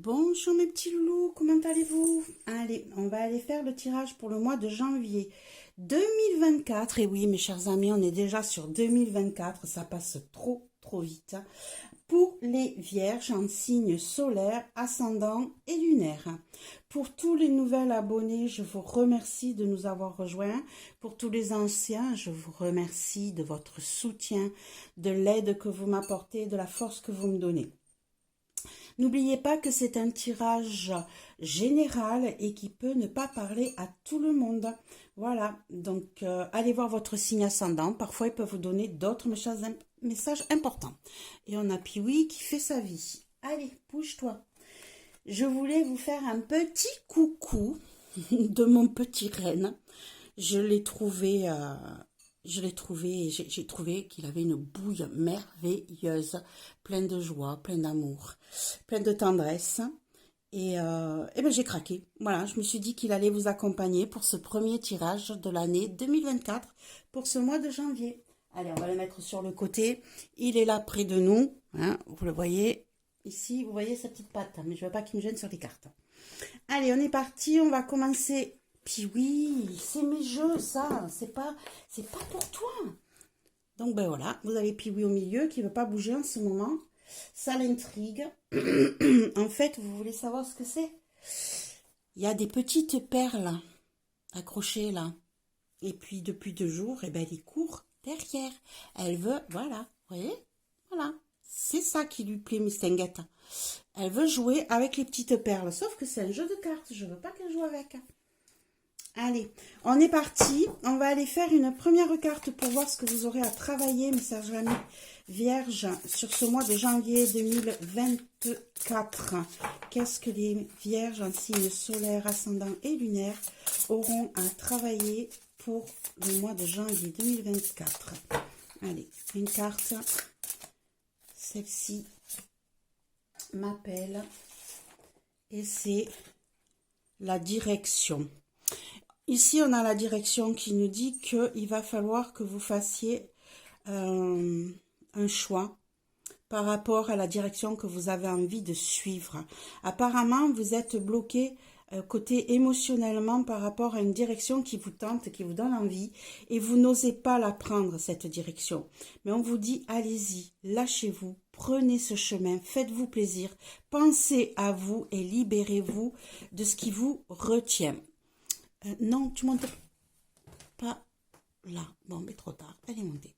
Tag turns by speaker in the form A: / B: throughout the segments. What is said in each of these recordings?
A: Bonjour mes petits loulous, comment allez-vous? Allez, on va aller faire le tirage pour le mois de janvier 2024. Et oui, mes chers amis, on est déjà sur 2024, ça passe trop vite. Pour les vierges en signe solaire, ascendant et lunaire. Pour tous les nouveaux abonnés, je vous remercie de nous avoir rejoints. Pour tous les anciens, je vous remercie de votre soutien, de l'aide que vous m'apportez, de la force que vous me donnez. N'oubliez pas que c'est un tirage général et qui peut ne pas parler à tout le monde. Voilà, donc allez voir votre signe ascendant. Parfois, il peut vous donner d'autres messages importants. Et on a Piwi qui fait sa vie. Allez, bouge-toi. Je voulais vous faire un petit coucou de mon petit renne. J'ai trouvé qu'il avait une bouille merveilleuse, pleine de joie, pleine d'amour, pleine de tendresse. Et ben j'ai craqué. Voilà, je me suis dit qu'il allait vous accompagner pour ce premier tirage de l'année 2024, pour ce mois de janvier. Allez, on va le mettre sur le côté. Il est là près de nous. Hein, vous le voyez ici, vous voyez sa petite patte, mais je ne veux pas qu'il me gêne sur les cartes. Allez, on est parti, on va commencer. Puis oui, c'est mes jeux, ça. C'est pas pour toi. Donc, ben voilà, vous avez Piwi au milieu qui ne veut pas bouger en ce moment. Ça l'intrigue. En fait, vous voulez savoir ce que c'est? Il y a des petites perles accrochées là. Et puis, depuis 2 jours, eh ben, elle court derrière. Elle veut, voilà, vous voyez? Voilà. C'est ça qui lui plaît, Miss Tinguette. Elle veut jouer avec les petites perles. Sauf que c'est un jeu de cartes. Je ne veux pas qu'elle joue avec. Allez, on est parti. On va aller faire une première carte pour voir ce que vous aurez à travailler, mes chers amis vierges, sur ce mois de janvier 2024. Qu'est-ce que les vierges en signe solaire, ascendant et lunaire auront à travailler pour le mois de janvier 2024? Allez, une carte. Celle-ci m'appelle et c'est la direction. Ici, on a la direction qui nous dit qu'il va falloir que vous fassiez un choix par rapport à la direction que vous avez envie de suivre. Apparemment, vous êtes bloqué côté émotionnellement par rapport à une direction qui vous tente, qui vous donne envie, et vous n'osez pas la prendre, cette direction. Mais on vous dit, allez-y, lâchez-vous, prenez ce chemin, faites-vous plaisir, pensez à vous et libérez-vous de ce qui vous retient. Non, tu montes pas là. Bon, mais trop tard, elle est montée.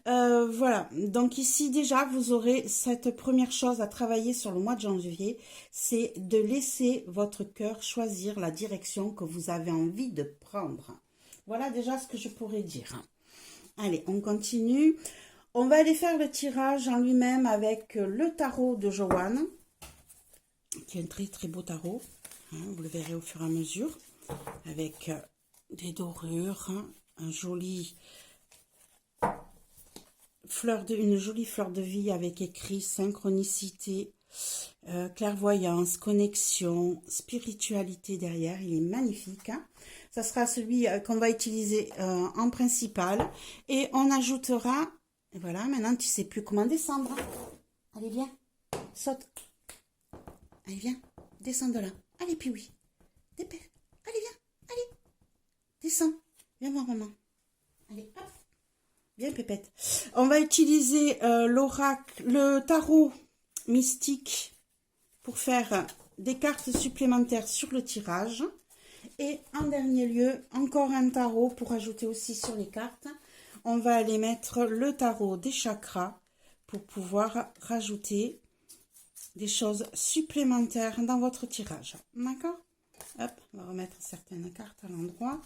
A: Voilà, donc ici déjà, vous aurez cette première chose à travailler sur le mois de janvier, c'est de laisser votre cœur choisir la direction que vous avez envie de prendre. Voilà déjà ce que je pourrais dire. Allez, on continue. On va aller faire le tirage en lui-même avec le tarot de Joanne, qui est un très beau tarot. Hein, vous le verrez au fur et à mesure. Avec des dorures, hein, une jolie fleur de vie avec écrit synchronicité, clairvoyance, connexion, spiritualité derrière. Il est magnifique. Hein. Ça sera celui qu'on va utiliser en principal. Et on ajoutera, et voilà, maintenant tu sais plus comment descendre. Allez, viens, saute. Allez, viens, descends de là. Allez, puis oui, dépêche. Allez, viens, allez, descends, viens voir maman. Allez, hop, viens pépette. On va utiliser l'oracle, le tarot mystique pour faire des cartes supplémentaires sur le tirage. Et en dernier lieu, encore un tarot pour ajouter aussi sur les cartes. On va aller mettre le tarot des chakras pour pouvoir rajouter des choses supplémentaires dans votre tirage. D'accord ? Hop, on va remettre certaines cartes à l'endroit.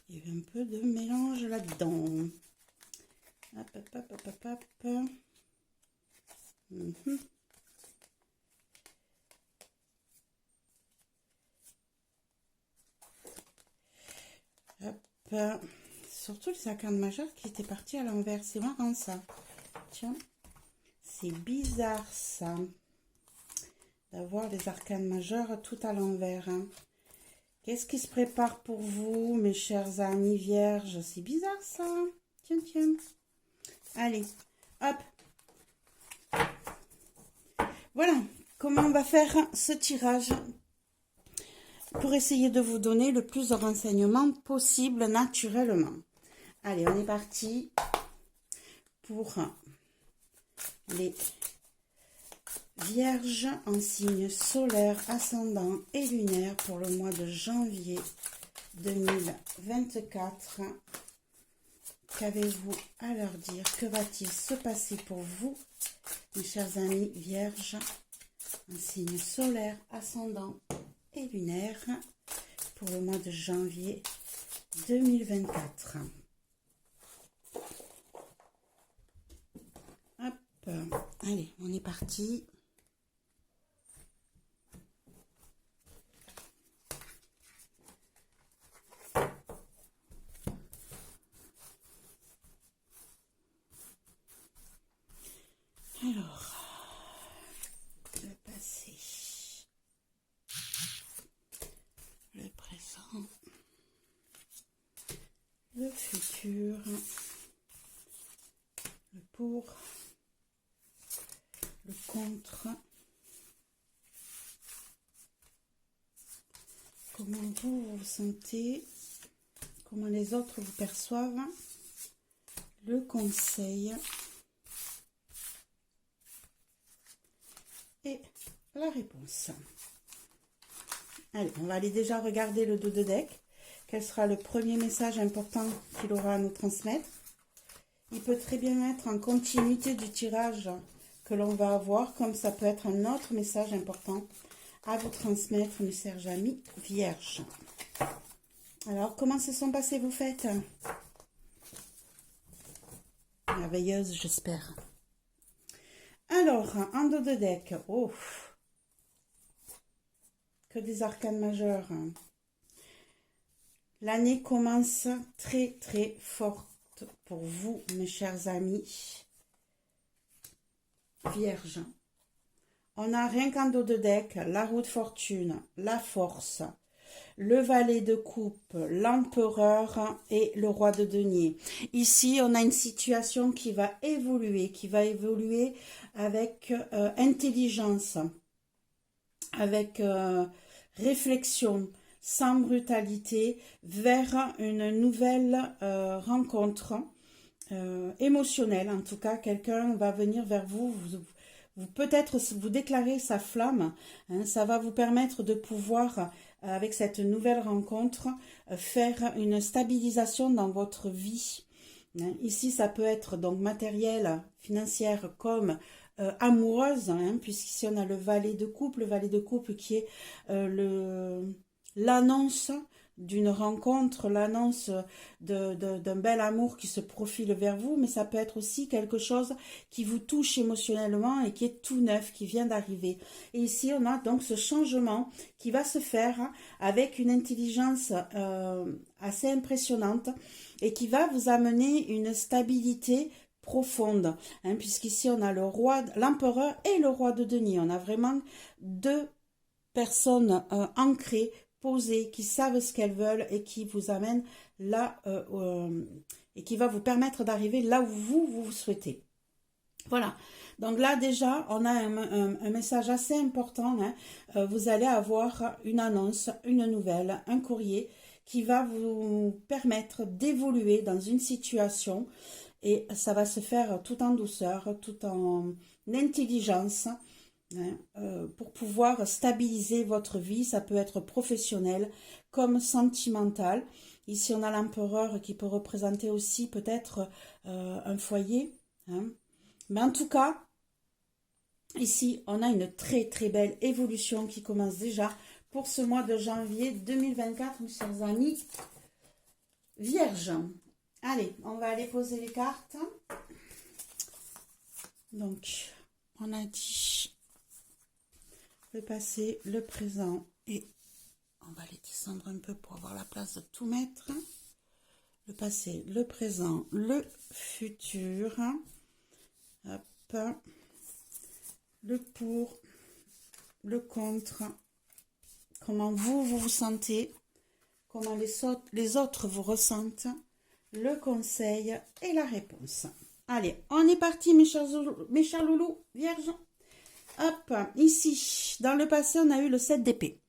A: Il y a un peu de mélange là-dedans. Hop, hop, hop, hop, hop, hop. Hop. Surtout les arcanes majeures qui étaient partis à l'envers. C'est marrant ça. Tiens, c'est bizarre ça. D'avoir les arcanes majeures tout à l'envers. Hein. Qu'est-ce qui se prépare pour vous, mes chers amis vierges? C'est bizarre, ça. Tiens, tiens. Allez, hop. Voilà. comment on va faire ce tirage pour essayer de vous donner le plus de renseignements possible naturellement. Allez, on est parti pour les Vierges en signe solaire, ascendant et lunaire pour le mois de janvier 2024. Qu'avez-vous à leur dire? Que va-t-il se passer pour vous, mes chers amis Vierges en signe solaire, ascendant et lunaire pour le mois de janvier 2024? Hop, allez, on est parti. Alors, le passé, le présent, le futur, le pour, le contre, comment vous vous sentez, comment les autres vous perçoivent, le conseil et la réponse. Allez, on va aller déjà regarder le dos de deck. Quel sera le premier message important qu'il aura à nous transmettre? Il peut très bien être en continuité du tirage que l'on va avoir, comme ça peut être un autre message important à vous transmettre, mes chers amis Vierges. Alors, comment se sont passées vos fêtes? Merveilleuse, j'espère. Alors, en dos de deck, oh, que des arcanes majeurs. L'année commence très très forte pour vous, mes chers amis Vierges. On a rien qu'en dos de deck, la roue de fortune, la force, le valet de coupe, l'empereur et le roi de denier. Ici, on a une situation qui va évoluer avec intelligence, avec réflexion, sans brutalité, vers une nouvelle rencontre émotionnelle. En tout cas, quelqu'un va venir vers vous, peut-être vous déclarer sa flamme, hein, ça va vous permettre de pouvoir, avec cette nouvelle rencontre, faire une stabilisation dans votre vie. Hein. Ici, ça peut être donc matériel, financière comme amoureuse, hein, puisqu'ici on a le valet de couple qui est l'annonce d'une rencontre, l'annonce d'un bel amour qui se profile vers vous, mais ça peut être aussi quelque chose qui vous touche émotionnellement et qui est tout neuf, qui vient d'arriver. Et ici, on a donc ce changement qui va se faire avec une intelligence assez impressionnante et qui va vous amener une stabilité profonde, hein, puisqu'ici, on a l'empereur et le roi de denier. On a vraiment deux personnes ancrées, posées, qui savent ce qu'elles veulent et qui vous amènent là et qui va vous permettre d'arriver là où vous souhaitez. Voilà, donc là déjà on a un message assez important, hein. Vous allez avoir une annonce, une nouvelle, un courrier qui va vous permettre d'évoluer dans une situation et ça va se faire tout en douceur, tout en intelligence, pour pouvoir stabiliser votre vie. Ça peut être professionnel comme sentimental. Ici, on a l'empereur qui peut représenter aussi peut-être un foyer. Hein. Mais en tout cas, ici, on a une très très belle évolution qui commence déjà pour ce mois de janvier 2024, mes chers amis Vierges. Allez, on va aller poser les cartes. Donc, on a dit le passé, le présent et on va les descendre un peu pour avoir la place de tout mettre. Le passé, le présent, le futur. Hop. Le pour, le contre. Comment vous sentez. Comment les autres vous ressentent. Le conseil et la réponse. Allez, on est parti mes chers loulous, vierges. Hop, ici, dans le passé, on a eu le 7 d'épée.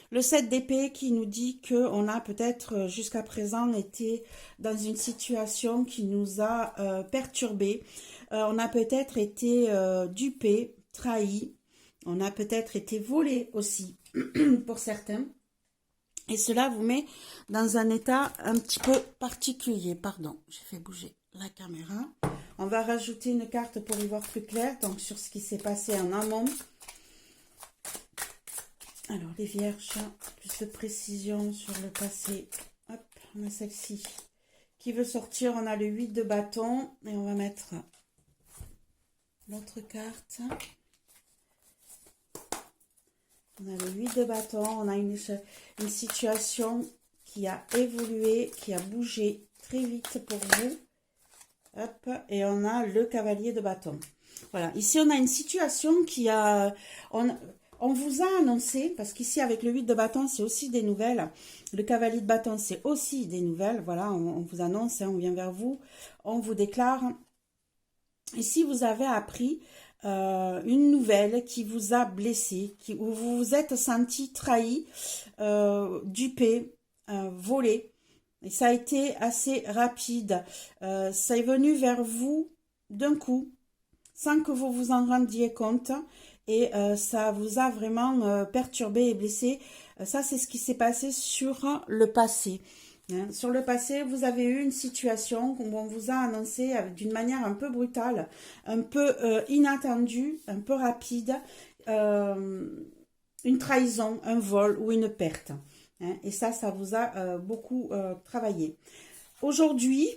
A: Le 7 d'épée qui nous dit qu'on a peut-être jusqu'à présent été dans une situation qui nous a perturbés. On a peut-être été dupé, trahi. On a peut-être été volé aussi pour certains. Et cela vous met dans un état un petit peu particulier. Pardon, j'ai fait bouger la caméra. On va rajouter une carte pour y voir plus clair, donc sur ce qui s'est passé en amont. Alors, les vierges, plus de précision sur le passé. Hop, on a celle-ci qui veut sortir. On a le 8 de bâton et on va mettre l'autre carte. On a le 8 de bâton. On a une situation qui a évolué, qui a bougé très vite pour vous. Hop, et on a le cavalier de bâton. Voilà, ici on a une situation qui a... On vous a annoncé, parce qu'ici avec le 8 de bâton, c'est aussi des nouvelles. Le cavalier de bâton, c'est aussi des nouvelles. Voilà, on vous annonce, hein, on vient vers vous, on vous déclare. Ici, vous avez appris une nouvelle qui vous a blessé, où vous vous êtes senti trahi, dupé, volé. Et ça a été assez rapide. Ça est venu vers vous d'un coup, sans que vous vous en rendiez compte. Et ça vous a vraiment perturbé et blessé. Ça, c'est ce qui s'est passé sur le passé. Hein. Sur le passé, vous avez eu une situation où on vous a annoncé d'une manière un peu brutale, un peu inattendue, un peu rapide, une trahison, un vol ou une perte. Hein. Et ça vous a beaucoup travaillé. Aujourd'hui,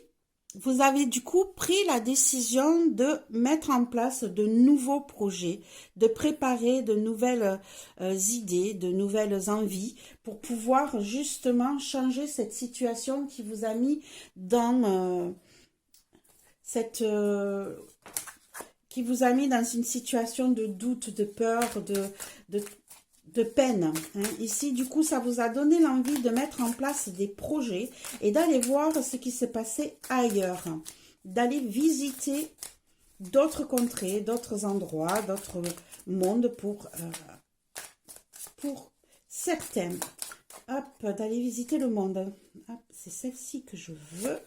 A: vous avez du coup pris la décision de mettre en place de nouveaux projets, de préparer de nouvelles idées, de nouvelles envies pour pouvoir justement changer cette situation qui vous a mis dans qui vous a mis dans une situation de doute, de peur, de peine. Hein. Ici, du coup, ça vous a donné l'envie de mettre en place des projets et d'aller voir ce qui s'est passé ailleurs. D'aller visiter d'autres contrées, d'autres endroits, d'autres mondes pour certains. Hop, d'aller visiter le monde. Hop, c'est celle-ci que je veux.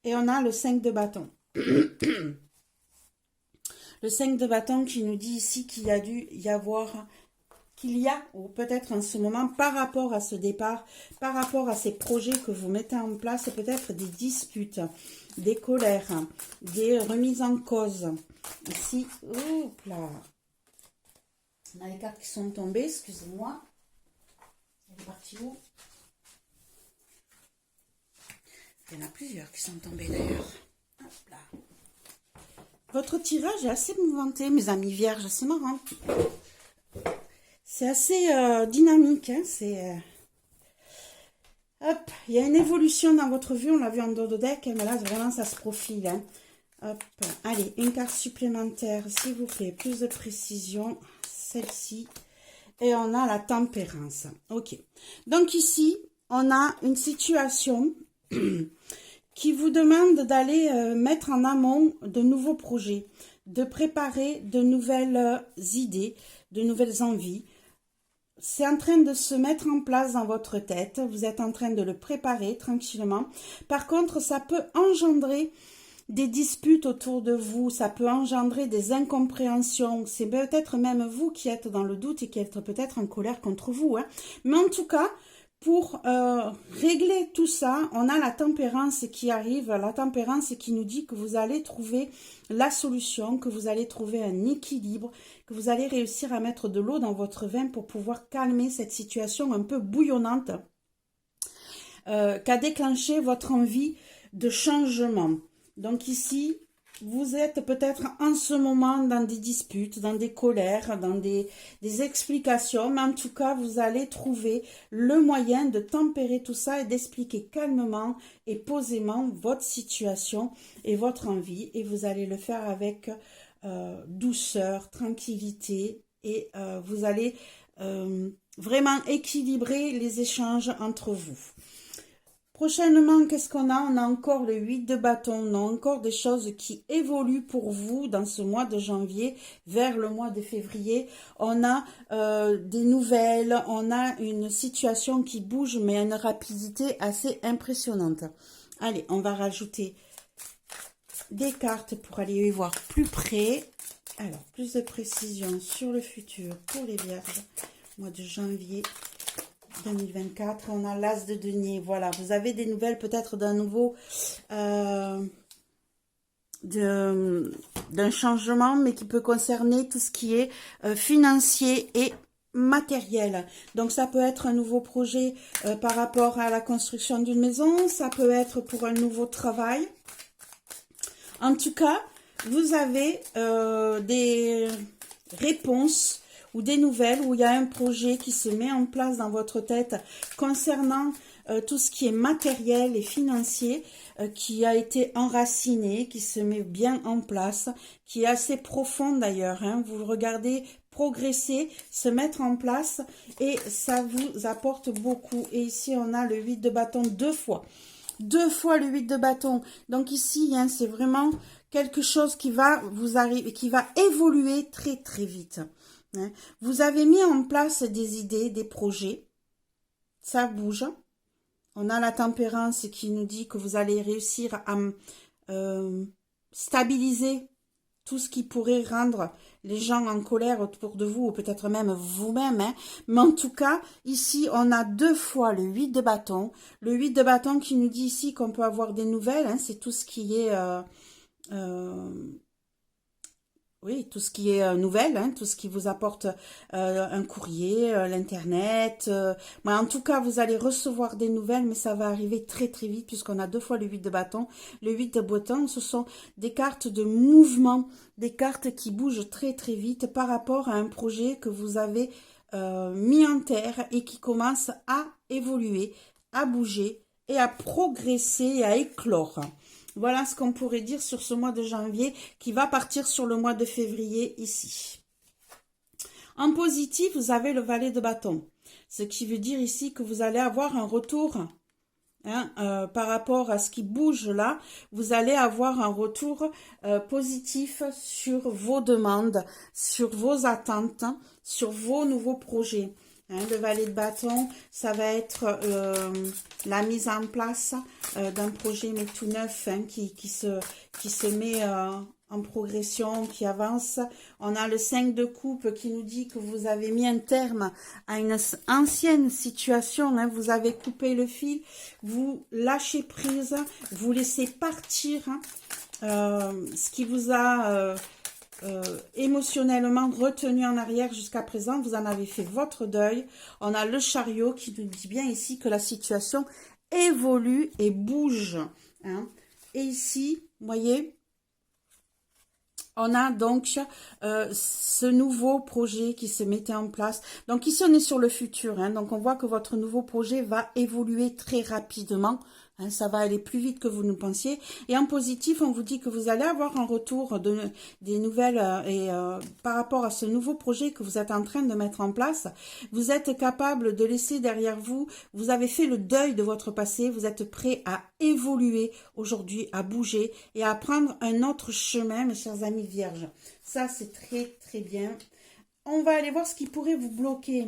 A: Et on a le 5 de bâton. Le 5 de bâton qui nous dit ici qu'il y a dû y avoir... qu'il y a, ou peut-être en ce moment, par rapport à ce départ, par rapport à ces projets que vous mettez en place, peut-être des disputes, des colères, des remises en cause. Ici, hop là. On a les cartes qui sont tombées, excusez-moi. Elle est partie où? Il y en a plusieurs qui sont tombées d'ailleurs. Hop là. Votre tirage est assez mouvementé, mes amis vierges, c'est marrant. C'est assez dynamique, hein, Hop, il y a une évolution dans votre vue, on l'a vu en dos de deck, mais là, vraiment, ça se profile. Hein. Hop, allez, une carte supplémentaire, s'il vous plaît, plus de précision, celle-ci. Et on a la tempérance. Ok, donc ici, on a une situation qui vous demande d'aller mettre en amont de nouveaux projets, de préparer de nouvelles idées, de nouvelles envies. C'est en train de se mettre en place dans votre tête. Vous êtes en train de le préparer tranquillement. Par contre, ça peut engendrer des disputes autour de vous. Ça peut engendrer des incompréhensions. C'est peut-être même vous qui êtes dans le doute et qui êtes peut-être en colère contre vous. Hein. Mais en tout cas, pour régler tout ça, on a la tempérance qui arrive. La tempérance qui nous dit que vous allez trouver la solution, que vous allez trouver un équilibre, que vous allez réussir à mettre de l'eau dans votre vin pour pouvoir calmer cette situation un peu bouillonnante qu'a déclenché votre envie de changement. Donc ici, vous êtes peut-être en ce moment dans des disputes, dans des colères, dans des explications, mais en tout cas, vous allez trouver le moyen de tempérer tout ça et d'expliquer calmement et posément votre situation et votre envie. Et vous allez le faire avec douceur, tranquillité et vous allez vraiment équilibrer les échanges entre vous. Prochainement, qu'est-ce qu'on a? On a encore le 8 de bâton, on a encore des choses qui évoluent pour vous dans ce mois de janvier vers le mois de février. On a des nouvelles, on a une situation qui bouge mais à une rapidité assez impressionnante. Allez, on va rajouter des cartes pour aller y voir plus près. Alors, plus de précision sur le futur pour les vierges, mois de janvier 2024, on a l'as de denier. Voilà, vous avez des nouvelles peut-être d'un nouveau d'un changement, mais qui peut concerner tout ce qui est financier et matériel. Donc ça peut être un nouveau projet par rapport à la construction d'une maison, ça peut être pour un nouveau travail. En tout cas, vous avez des réponses ou des nouvelles où il y a un projet qui se met en place dans votre tête concernant tout ce qui est matériel et financier, qui a été enraciné, qui se met bien en place, qui est assez profond d'ailleurs. Hein. Vous le regardez progresser, se mettre en place et ça vous apporte beaucoup. Et ici, on a le 8 de bâton deux fois. Deux fois le 8 de bâton. Donc ici, hein, c'est vraiment quelque chose qui va vous arriver, qui va évoluer très très vite. Hein. Vous avez mis en place des idées, des projets. Ça bouge. On a la tempérance qui nous dit que vous allez réussir à stabiliser tout ce qui pourrait rendre les gens en colère autour de vous, ou peut-être même vous-même. Hein. Mais en tout cas, ici, on a deux fois le 8 de bâton. Le 8 de bâton qui nous dit ici qu'on peut avoir des nouvelles. Hein. C'est tout ce qui est... oui, tout ce qui est nouvelle, hein, tout ce qui vous apporte un courrier, l'internet. Mais en tout cas, vous allez recevoir des nouvelles, mais ça va arriver très très vite puisqu'on a deux fois le 8 de bâton. Le 8 de bâton, ce sont des cartes de mouvement, des cartes qui bougent très très vite par rapport à un projet que vous avez mis en terre et qui commence à évoluer, à bouger et à progresser et à éclore. Voilà ce qu'on pourrait dire sur ce mois de janvier qui va partir sur le mois de février ici. En positif, vous avez le valet de bâton. Ce qui veut dire ici que vous allez avoir un retour hein, par rapport à ce qui bouge là. Vous allez avoir un retour positif sur vos demandes, sur vos attentes, sur vos nouveaux projets. Hein, le valet de bâton, ça va être la mise en place d'un projet mais tout neuf hein, qui se met en progression, qui avance. On a le 5 de coupe qui nous dit que vous avez mis un terme à une ancienne situation. Hein, vous avez coupé le fil, vous lâchez prise, vous laissez partir hein, ce qui vous a... émotionnellement retenu en arrière jusqu'à présent, vous en avez fait votre deuil. On a le chariot qui nous dit bien ici que la situation évolue et bouge. Hein. Et ici, vous voyez, on a donc ce nouveau projet qui se mettait en place. Donc ici, on est sur le futur. Hein. Donc on voit que votre nouveau projet va évoluer très rapidement. Hein, ça va aller plus vite que vous ne pensiez. Et en positif, on vous dit que vous allez avoir un retour des nouvelles par rapport à ce nouveau projet que vous êtes en train de mettre en place. Vous êtes capable de laisser derrière vous. Vous avez fait le deuil de votre passé. Vous êtes prêt à évoluer aujourd'hui, à bouger et à prendre un autre chemin, mes chers amis vierges. Ça, c'est très, très bien. On va aller voir ce qui pourrait vous bloquer.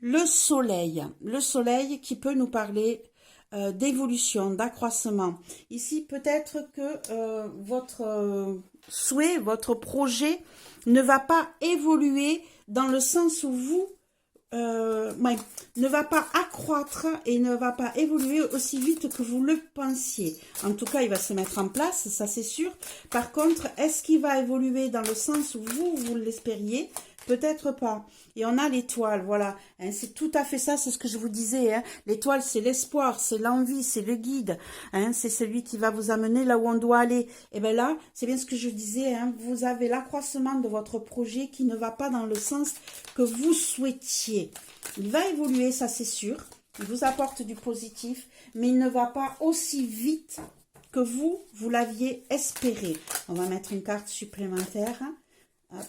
A: Le soleil qui peut nous parler d'évolution, d'accroissement. Ici, peut-être que votre souhait, votre projet ne va pas évoluer dans le sens où vous ne va pas accroître et ne va pas évoluer aussi vite que vous le pensiez. En tout cas, il va se mettre en place, ça c'est sûr. Par contre, est-ce qu'il va évoluer dans le sens où vous l'espériez? Peut-être pas. Et on a l'étoile, voilà. Hein, c'est tout à fait ça, c'est ce que je vous disais. Hein. L'étoile, c'est l'espoir, c'est l'envie, c'est le guide. Hein, c'est celui qui va vous amener là où on doit aller. Et bien là, c'est bien ce que je disais. Hein, vous avez l'accroissement de votre projet qui ne va pas dans le sens que vous souhaitiez. Il va évoluer, ça c'est sûr. Il vous apporte du positif, mais il ne va pas aussi vite que vous l'aviez espéré. On va mettre une carte supplémentaire. Hop.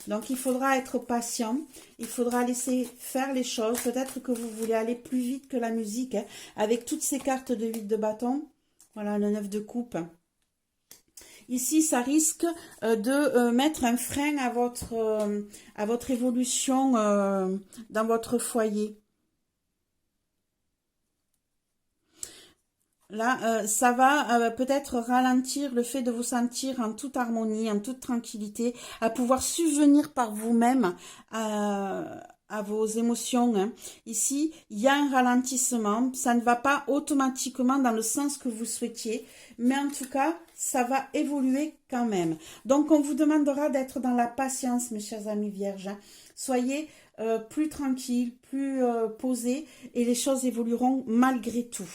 A: Donc, il faudra être patient. Il faudra laisser faire les choses. Peut-être que vous voulez aller plus vite que la musique, hein, avec toutes ces cartes de 8 de bâton. Voilà, le 9 de coupe. Ici, ça risque de mettre un frein à votre évolution dans votre foyer. Là, ça va peut-être ralentir le fait de vous sentir en toute harmonie, en toute tranquillité, à pouvoir subvenir par vous-même à vos émotions, hein. Ici, il y a un ralentissement. Ça ne va pas automatiquement dans le sens que vous souhaitiez, mais en tout cas, ça va évoluer quand même. Donc, on vous demandera d'être dans la patience, mes chers amis vierges, hein. Soyez plus tranquilles, plus posés, et les choses évolueront malgré tout.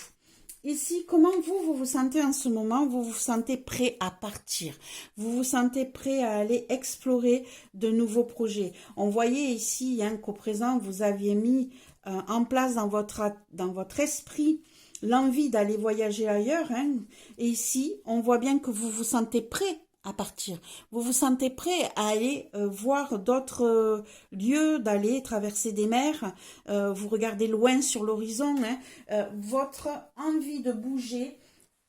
A: Ici, comment vous vous sentez en ce moment? Vous vous sentez prêt à partir. Vous vous sentez prêt à aller explorer de nouveaux projets. On voyait ici hein, qu'au présent, vous aviez mis en place dans votre esprit l'envie d'aller voyager ailleurs. Hein. Et ici, on voit bien que vous vous sentez prêt à partir. Vous vous sentez prêt à aller voir d'autres lieux, d'aller traverser des mers. Vous regardez loin sur l'horizon. Hein. Votre envie de bouger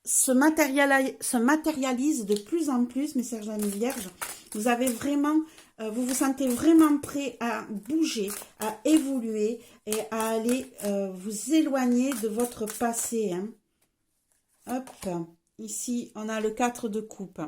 A: se matérialise de plus en plus, mes chers amis vierges. Vous avez vraiment, vous vous sentez vraiment prêt à bouger, à évoluer et à aller vous éloigner de votre passé. Hein. Hop, ici on a le 4 de coupe.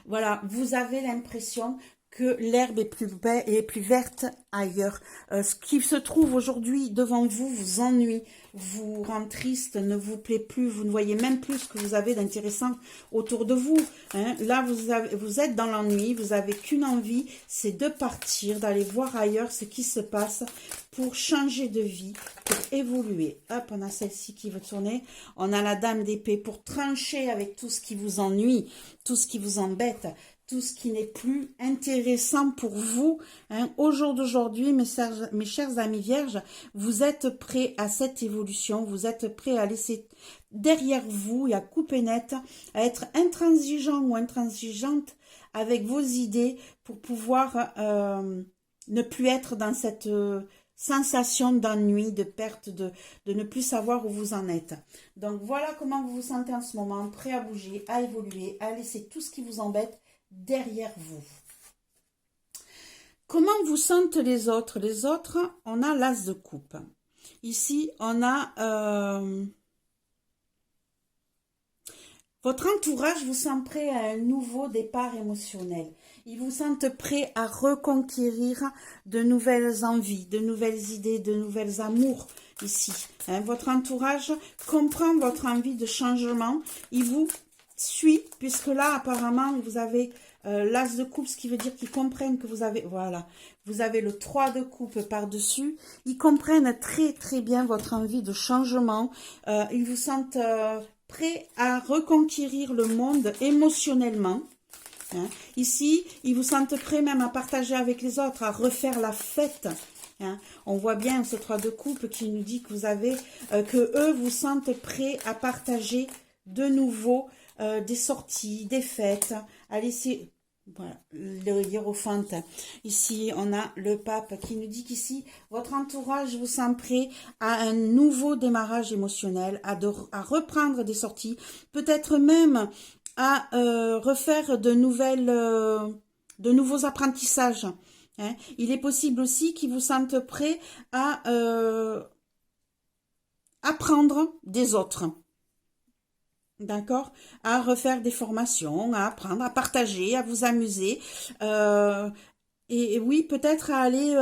A: Voilà, vous avez l'impression que l'herbe est plus verte ailleurs. Ce qui se trouve aujourd'hui devant vous vous ennuie, vous rend triste, ne vous plaît plus, vous ne voyez même plus ce que vous avez d'intéressant autour de vous. Hein. Là, vous êtes dans l'ennui, vous n'avez qu'une envie, c'est de partir, d'aller voir ailleurs ce qui se passe pour changer de vie, pour évoluer. Hop, on a celle-ci qui veut tourner. On a la dame d'épée pour trancher avec tout ce qui vous ennuie, tout ce qui vous embête, tout ce qui n'est plus intéressant pour vous. Hein. Au jour d'aujourd'hui, mes chers amis vierges, vous êtes prêts à cette évolution, vous êtes prêts à laisser derrière vous et à couper net, à être intransigeant ou intransigeante avec vos idées pour pouvoir ne plus être dans cette sensation d'ennui, de perte, de ne plus savoir où vous en êtes. Donc voilà comment vous vous sentez en ce moment, prêt à bouger, à évoluer, à laisser tout ce qui vous embête derrière vous. Comment vous sentent les autres? Les autres, on a l'as de coupe. Ici, on a votre entourage vous sent prêt à un nouveau départ émotionnel. Ils vous sentent prêts à reconquérir de nouvelles envies, de nouvelles idées, de nouvelles amours ici. Hein, votre entourage comprend votre envie de changement. Il vous suit, puisque là, apparemment, vous avez l'as de coupe, ce qui veut dire qu'ils comprennent que vous avez, voilà, vous avez le 3 de coupe par-dessus. Ils comprennent très, très bien votre envie de changement. Ils vous sentent prêts à reconquérir le monde émotionnellement. Hein. Ici, ils vous sentent prêts même à partager avec les autres, à refaire la fête. Hein. On voit bien ce 3 de coupe qui nous dit que vous avez, que eux vous sentent prêts à partager de nouveau des sorties, des fêtes, à laisser, voilà, le hiérophante. Ici, on a le pape qui nous dit qu'ici, votre entourage vous sent prêt à un nouveau démarrage émotionnel, à reprendre des sorties, peut-être même à refaire de nouveaux apprentissages. Hein. Il est possible aussi qu'ils vous sentent prêts à apprendre des autres. D'accord? À refaire des formations, à apprendre, à partager, à vous amuser. Et oui, peut-être à aller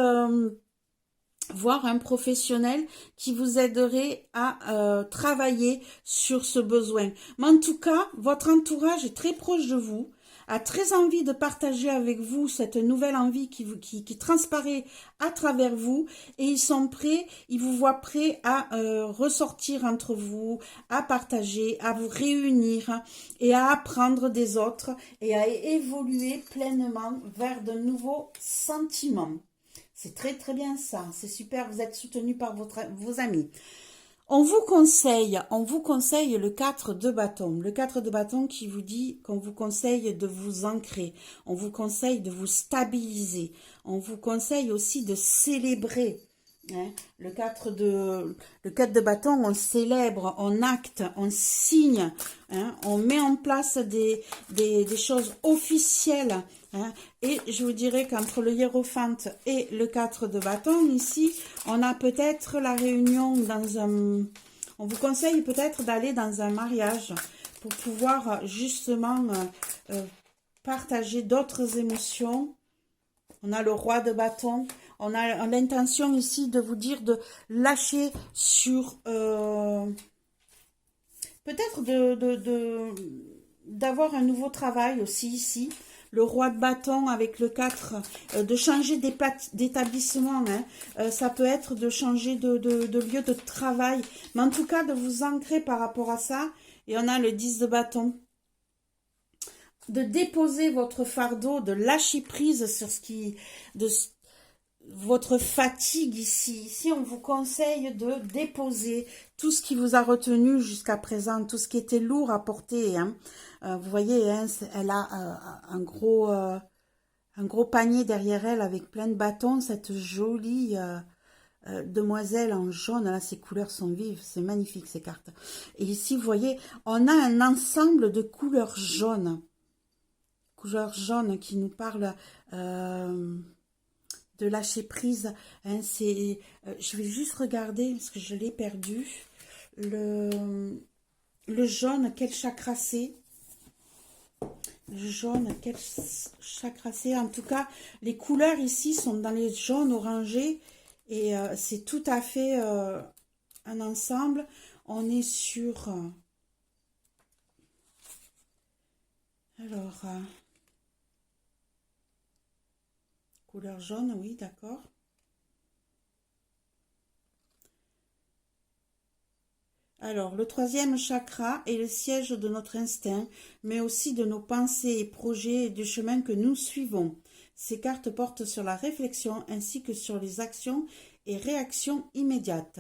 A: voir un professionnel qui vous aiderait à travailler sur ce besoin. Mais en tout cas, votre entourage est très proche de vous, a très envie de partager avec vous cette nouvelle envie qui transparaît à travers vous, et ils sont prêts, ils vous voient prêts à ressortir entre vous, à partager, à vous réunir et à apprendre des autres et à évoluer pleinement vers de nouveaux sentiments. C'est très très bien ça, c'est super, vous êtes soutenu par vos amis. on vous conseille le 4 de bâton. Le 4 de bâton qui vous dit qu'on vous conseille de vous ancrer. On vous conseille de vous stabiliser. On vous conseille aussi de célébrer. Hein. Le 4 de bâton, on célèbre, on acte, on signe, hein, on met en place des choses officielles. Hein, et je vous dirais qu'entre le hiérophante et le 4 de bâton, ici, on a peut-être la réunion dans un... On vous conseille peut-être d'aller dans un mariage pour pouvoir justement partager d'autres émotions. On a le roi de bâton. On a l'intention ici de vous dire de lâcher sur... peut-être d'avoir un nouveau travail aussi ici. Le roi de bâton avec le 4, de changer d'établissement. Hein. Ça peut être de changer de lieu de travail. Mais en tout cas, de vous ancrer par rapport à ça. Et on a le 10 de bâton. De déposer votre fardeau, de lâcher prise sur ce qui... votre fatigue ici. Ici, on vous conseille de déposer tout ce qui vous a retenu jusqu'à présent, tout ce qui était lourd à porter. Hein. Vous voyez, hein, elle a un gros panier derrière elle avec plein de bâtons. Cette jolie demoiselle en jaune, là, ses couleurs sont vives. C'est magnifique, ces cartes. Et ici, vous voyez, on a un ensemble de couleurs jaunes. Couleurs jaunes qui nous parlent... de lâcher prise, hein, je vais juste regarder parce que je l'ai perdu, le jaune, quel chakra c'est, le jaune, quel chakra c'est, en tout cas, les couleurs ici sont dans les jaunes orangés, et c'est tout à fait un ensemble, on est sur, alors, couleur jaune, oui, d'accord. Alors, le troisième chakra est le siège de notre instinct, mais aussi de nos pensées et projets et du chemin que nous suivons. Ces cartes portent sur la réflexion ainsi que sur les actions et réactions immédiates.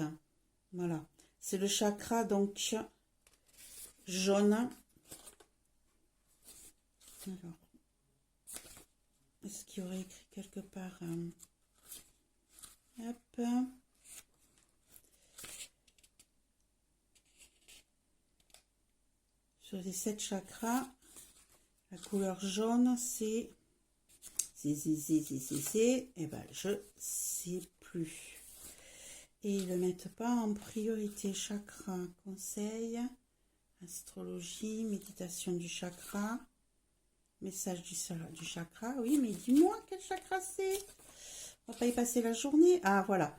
A: Voilà, c'est le chakra donc jaune. Alors, est-ce qu'il y aurait écrit quelque part hop. Sur les 7 chakras, la couleur jaune, c'est... Eh ben, je sais plus. Et ils ne le mettent pas en priorité. Chakra, conseil, astrologie, méditation du chakra, message du chakra. Oui, mais dis-moi quel chakra c'est. On va pas y passer la journée. Ah, voilà.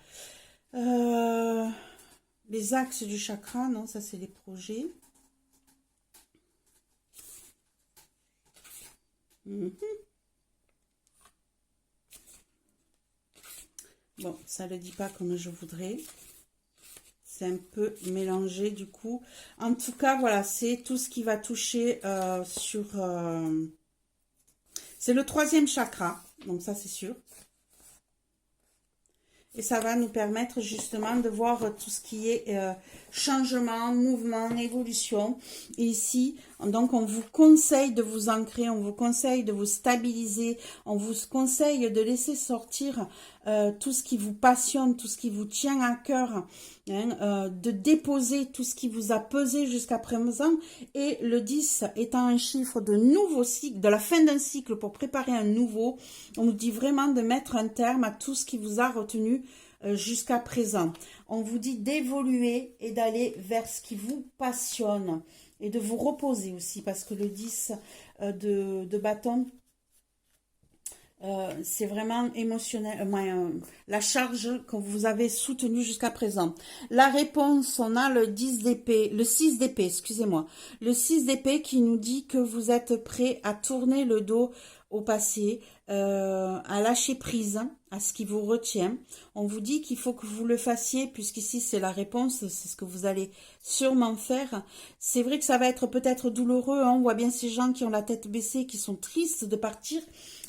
A: Les axes du chakra, non, ça c'est les projets. Bon, ça ne le dit pas comme je voudrais. C'est un peu mélangé du coup. En tout cas, voilà, c'est tout ce qui va toucher sur... c'est le 3e chakra, donc ça c'est sûr. Et ça va nous permettre justement de voir tout ce qui est changement, mouvement, évolution. Et ici, donc on vous conseille de vous ancrer, on vous conseille de vous stabiliser, on vous conseille de laisser sortir tout ce qui vous passionne, tout ce qui vous tient à cœur, hein, de déposer tout ce qui vous a pesé jusqu'à présent. Et le 10 étant un chiffre de nouveau cycle, de la fin d'un cycle pour préparer un nouveau, on nous dit vraiment de mettre un terme à tout ce qui vous a retenu jusqu'à présent. On vous dit d'évoluer et d'aller vers ce qui vous passionne et de vous reposer aussi, parce que le 10 de bâton, c'est vraiment émotionnel, la charge que vous avez soutenue jusqu'à présent. La réponse, on a le 10 d'épée, le 6 d'épée, excusez-moi. Le 6 d'épée qui nous dit que vous êtes prêt à tourner le dos au passé, à lâcher prise à ce qui vous retient. On vous dit qu'il faut que vous le fassiez, puisqu'ici c'est la réponse, c'est ce que vous allez sûrement faire. C'est vrai que ça va être peut-être douloureux, hein. On voit bien ces gens qui ont la tête baissée, qui sont tristes de partir,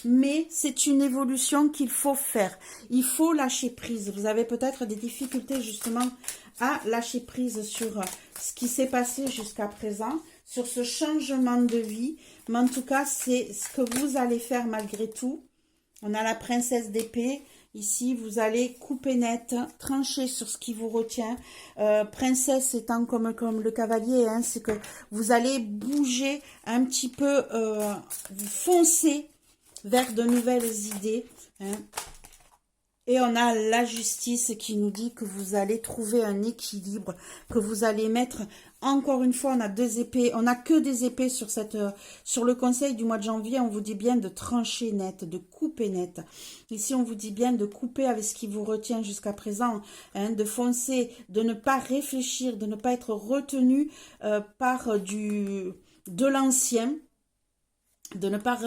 A: mais c'est une évolution qu'il faut faire. Il faut lâcher prise. Vous avez peut-être des difficultés justement à lâcher prise sur ce qui s'est passé jusqu'à présent, sur ce changement de vie. Mais en tout cas, c'est ce que vous allez faire malgré tout. On a la princesse d'épée. Ici, vous allez couper net, trancher sur ce qui vous retient. Princesse étant comme le cavalier, hein, c'est que vous allez bouger un petit peu, vous foncez vers de nouvelles idées. Hein. Et on a la justice qui nous dit que vous allez trouver un équilibre, que vous allez mettre, encore une fois, on a deux épées, on n'a que des épées sur sur le conseil du mois de janvier, on vous dit bien de trancher net, de couper net. Ici, on vous dit bien de couper avec ce qui vous retient jusqu'à présent, hein, de foncer, de ne pas réfléchir, de ne pas être retenu par de l'ancien, de ne pas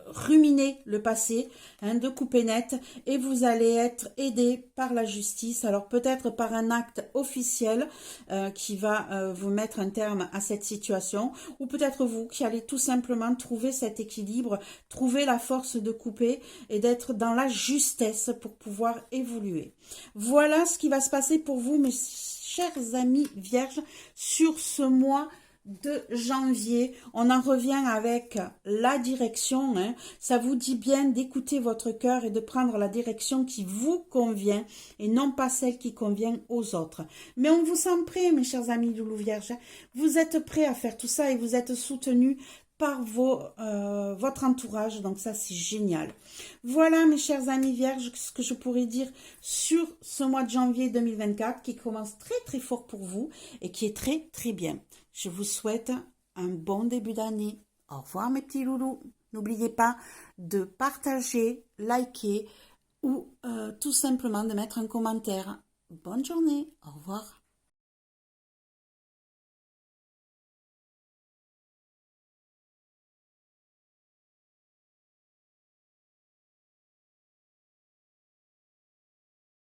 A: ruminer le passé, hein, de couper net, et vous allez être aidé par la justice, alors peut-être par un acte officiel qui va vous mettre un terme à cette situation, ou peut-être vous qui allez tout simplement trouver cet équilibre, trouver la force de couper et d'être dans la justesse pour pouvoir évoluer. Voilà ce qui va se passer pour vous, mes chers amis vierges, sur ce mois de janvier. On en revient avec la direction, hein. Ça vous dit bien d'écouter votre cœur et de prendre la direction qui vous convient et non pas celle qui convient aux autres. Mais on vous sent prêts, mes chers amis Loulou Vierge. Vous êtes prêts à faire tout ça et vous êtes soutenus par votre entourage, donc ça c'est génial. Voilà mes chers amis vierges, ce que je pourrais dire sur ce mois de janvier 2024 qui commence très très fort pour vous et qui est très très bien. Je vous souhaite un bon début d'année. Au revoir mes petits loulous. N'oubliez pas de partager, liker ou tout simplement de mettre un commentaire. Bonne journée. Au revoir.